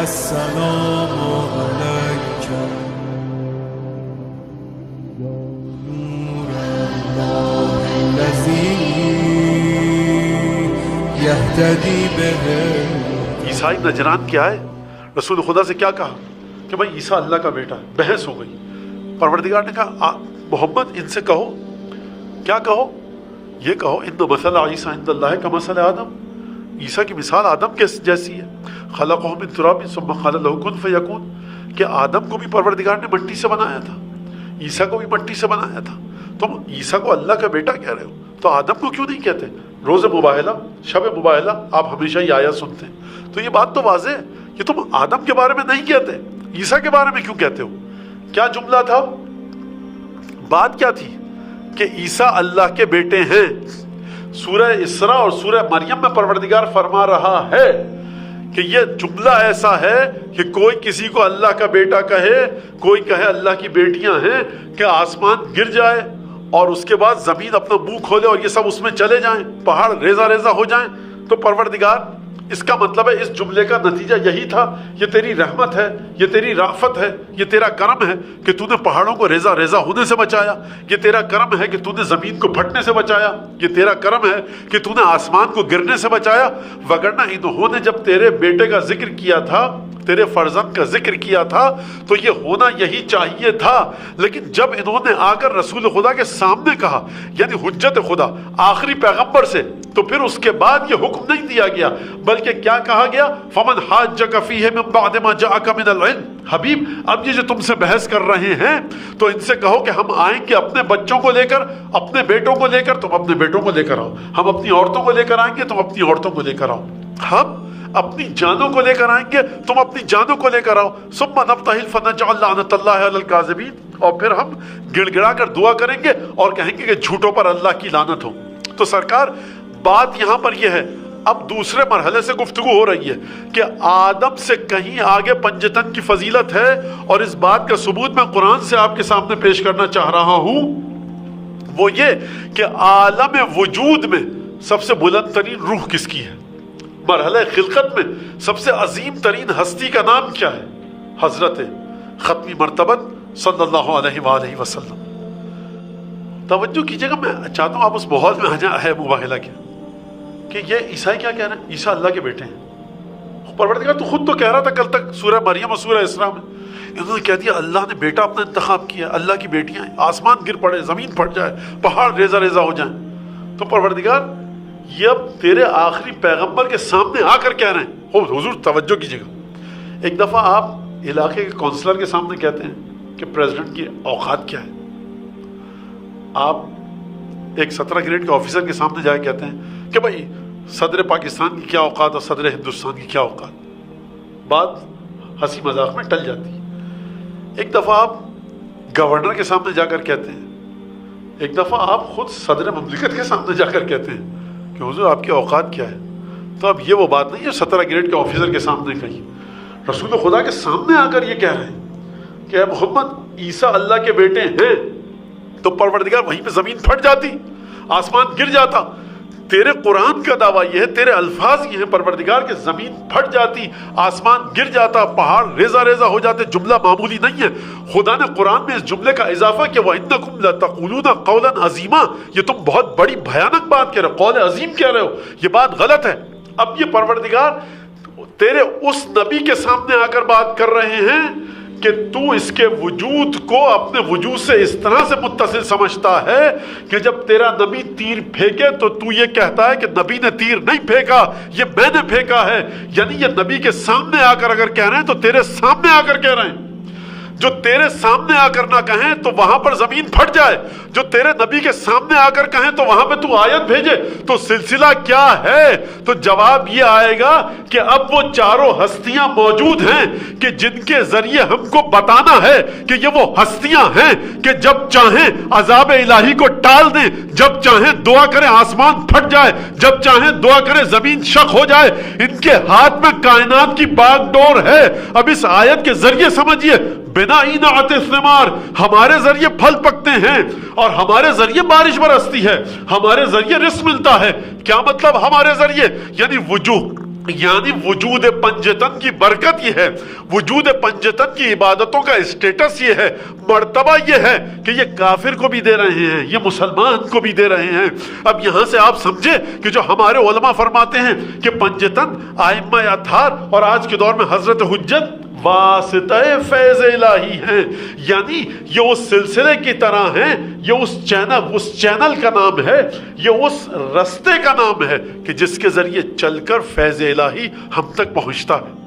السلام علیک نور اللہ الذی یہتدی بہ۔ عیسائی نجران کیا ہے، رسول خدا سے کیا کہا کہ بھائی عیسیٰ اللہ کا بیٹا ہے، بحث ہو گئی۔ پروردگار نے کہا محمد ان سے کہو، کیا کہو؟ یہ کہو ان مثل عیسیٰ عند اللہ کمثل آدم، عیسیٰ کی مثال آدم کے جیسی ہے، خلقہ من تراب ثم قال له کن فیکون، کہ آدم کو بھی پروردگار نے مٹی سے بنایا تھا، عیسیٰ کو بھی مٹی سے بنایا تھا، تم عیسیٰ کو اللہ کا بیٹا کہہ رہے ہو تو آدم کو کیوں نہیں کہتے؟ روز مباہلہ، شب مباہلہ آپ ہمیشہ یہ آیت سنتے ہیں، تو یہ بات تو واضح ہے کہ تم آدم کے بارے میں نہیں کہتے، عیسیٰ کے بارے میں کیوں کہتے ہو؟ کیا جملہ تھا؟ بات کیا تھی کہ عیسیٰ اللہ کے بیٹے ہیں۔ سورہ اسراء اور سورہ مریم میں پروردگار فرما رہا ہے کہ یہ جملہ ایسا ہے کہ کوئی کسی کو اللہ کا بیٹا کہے، کوئی کہے اللہ کی بیٹیاں ہیں، کہ آسمان گر جائے اور اس کے بعد زمین اپنا منہ کھولے اور یہ سب اس میں چلے جائیں، پہاڑ ریزہ ریزہ ہو جائیں، تو پروردگار اس کا مطلب ہے اس جملے کا نتیجہ یہی تھا، یہ تیری رحمت ہے، یہ تیری رافت ہے، یہ تیرا کرم ہے کہ تو نے پہاڑوں کو ریزہ ریزہ ہونے سے بچایا، یہ تیرا کرم ہے کہ تو نے زمین کو پھٹنے سے بچایا، یہ تیرا کرم ہے کہ تو نے آسمان کو گرنے سے بچایا، وگرنہ انہوں نے جب تیرے بیٹے کا ذکر کیا تھا، تیرے فرزند کا ذکر کیا تھا تو یہ ہونا یہی چاہیے تھا، لیکن جب انہوں نے آ کر رسول خدا کے سامنے کہا، یعنی حجت خدا آخری پیغمبر سے، تو پھر اس کے بعد یہ حکم نہیں دیا گیا، بلکہ کیا کہا گیا؟ فمن حاجک فیہ من بعد ما جاءک من العلم، حبیب اب یہ جو تم سے بحث کر رہے ہیں تو ان سے کہو کہ ہم آئیں گے اپنے بچوں کو لے کر، اپنے بیٹوں کو لے کر، تم اپنے بیٹوں کو لے کر آؤ، ہم اپنی عورتوں کو لے کر آئیں گے، تم اپنی عورتوں کو لے کر آؤ، ہم اپنی جانوں کو لے کر آئیں گے، تم اپنی جانوں کو لے کر آؤ، ثم نبتہل فنجعل لعنۃ اللہ علی الکاذبین، اور پھر ہم گڑ گڑا کر دعا کریں گے اور کہیں گے کہ جھوٹوں پر اللہ کی لعنت ہو۔ تو سرکار بات یہاں پر یہ ہے، اب دوسرے مرحلے سے گفتگو ہو رہی ہے کہ آدم سے کہیں آگے پنجتن کی فضیلت ہے، اور اس بات کا ثبوت میں قرآن سے آپ کے سامنے پیش کرنا چاہ رہا ہوں، وہ یہ کہ عالم وجود میں سب سے بلند ترین روح کس کی ہے؟ مرحلہ خلقت میں سب سے عظیم ترین ہستی کا نام کیا ہے؟ حضرت ختمی مرتبت صلی اللہ علیہ وآلہ وسلم۔ توجہ کیجئے گا، میں چاہتا ہوں آپ اس ماحول میں آ جائیں ہے مباہلہ کے، کہ یہ عیسائی کیا کہہ رہے ہیں؟ عیسیٰ اللہ کے بیٹے ہیں۔ پروردگار تو خود تو کہہ رہا تھا کل تک سورہ مریم اور سورہ اسراء میں، انہوں نے کہہ دیا اللہ نے بیٹا اپنا انتخاب کیا، اللہ کی بیٹیاں ہیں، آسمان گر پڑے، زمین پھٹ جائے، پہاڑ ریزہ ریزہ ہو جائیں، تو پروردگار یہ اب تیرے آخری پیغمبر کے سامنے آ کر کہہ رہے ہیں۔ حضور توجہ کیجیے گا، ایک دفعہ آپ علاقے کے کونسلر کے سامنے کہتے ہیں کہ پریزیڈنٹ کی اوقات کیا ہے، آپ ایک 17 گریڈ کے آفیسر کے سامنے جا کے کہتے ہیں کہ بھائی صدر پاکستان کی کیا اوقات اور صدر ہندوستان کی کیا اوقات، بات ہنسی مذاق میں ٹل جاتی ہے۔ ایک دفعہ آپ گورنر کے سامنے جا کر کہتے ہیں، ایک دفعہ آپ خود صدر مملکت کے سامنے جا کر کہتے ہیں کہ حضور آپ کی اوقات کیا ہے، تو اب یہ وہ بات نہیں ہے 17 گریڈ کے آفیسر کے سامنے کہی، رسول خدا کے سامنے آ کر یہ کہہ رہے ہیں کہ اے محمد عیسیٰ اللہ کے بیٹے ہیں، تو پروردگار وہیں پہ زمین پھٹ جاتی، آسمان گر جاتا۔ تیرے قرآن کا دعویٰ یہ ہے، تیرے الفاظ یہ ہیں پروردگار کہ زمین پھٹ جاتی، آسمان گر جاتا، پہاڑ ریزہ ریزہ ہو جاتے۔ جملہ معمولی نہیں ہے، خدا نے قرآن میں اس جملے کا اضافہ کیا، وَإِنَّكُمْ لَتَقُولُونَ قَوْلًا عَظِيمًا، یہ تم بہت بڑی بھیانک بات کہہ رہے ہو، قول عظیم کہہ رہے ہو، یہ بات غلط ہے۔ اب یہ پروردگار تیرے اس نبی کے سامنے آ کر بات کر رہے ہیں کہ تو اس کے وجود کو اپنے وجود سے اس طرح سے متصل سمجھتا ہے کہ جب تیرا نبی تیر پھینکے تو تو یہ کہتا ہے کہ نبی نے تیر نہیں پھینکا، یہ میں نے پھینکا ہے، یعنی یہ نبی کے سامنے آ کر اگر کہہ رہے ہیں تو تیرے سامنے آ کر کہہ رہے ہیں۔ جو تیرے سامنے آ کر نہ کہیں تو وہاں پر زمین پھٹ جائے، جو تیرے نبی کے سامنے آ کر کہیں تو وہاں پہ تو آیت بھیجے، تو سلسلہ کیا ہے؟ تو جواب یہ آئے گا کہ اب وہ چاروں ہستیاں موجود ہیں کہ جن کے ذریعے ہم کو بتانا ہے کہ یہ وہ ہستیاں ہیں کہ جب چاہیں عذاب الہی کو ٹال دیں، جب چاہیں دعا کریں آسمان پھٹ جائے، جب چاہیں دعا کریں زمین شق ہو جائے، ان کے ہاتھ میں کائنات کی باغ ڈور ہے۔ اب اس آیت کے ذریعے سمجھیے، بنا اینعت الثمار، ہمارے ذریعے پھل پکتے ہیں اور ہمارے ذریعے بارش برستی ہے، ہمارے ذریعے رزق ملتا ہے۔ کیا مطلب ہمارے ذریعے؟ یعنی وجوہ یعنی وجود پنجتن کی برکت یہ ہے، وجود پنجتن کی عبادتوں کا اسٹیٹس یہ ہے، مرتبہ یہ ہے کہ یہ کافر کو بھی دے رہے ہیں، یہ مسلمان کو بھی دے رہے ہیں۔ اب یہاں سے آپ سمجھے کہ جو ہمارے علماء فرماتے ہیں کہ پنجتن آئمہ اطہار اور آج کے دور میں حضرت حجت واسطہ فیض الہی ہیں، یعنی یہ اس سلسلے کی طرح ہیں، یہ اس چینل کا نام ہے، یہ اس رستے کا نام ہے کہ جس کے ذریعے چل کر فیض الہی ہم تک پہنچتا ہے۔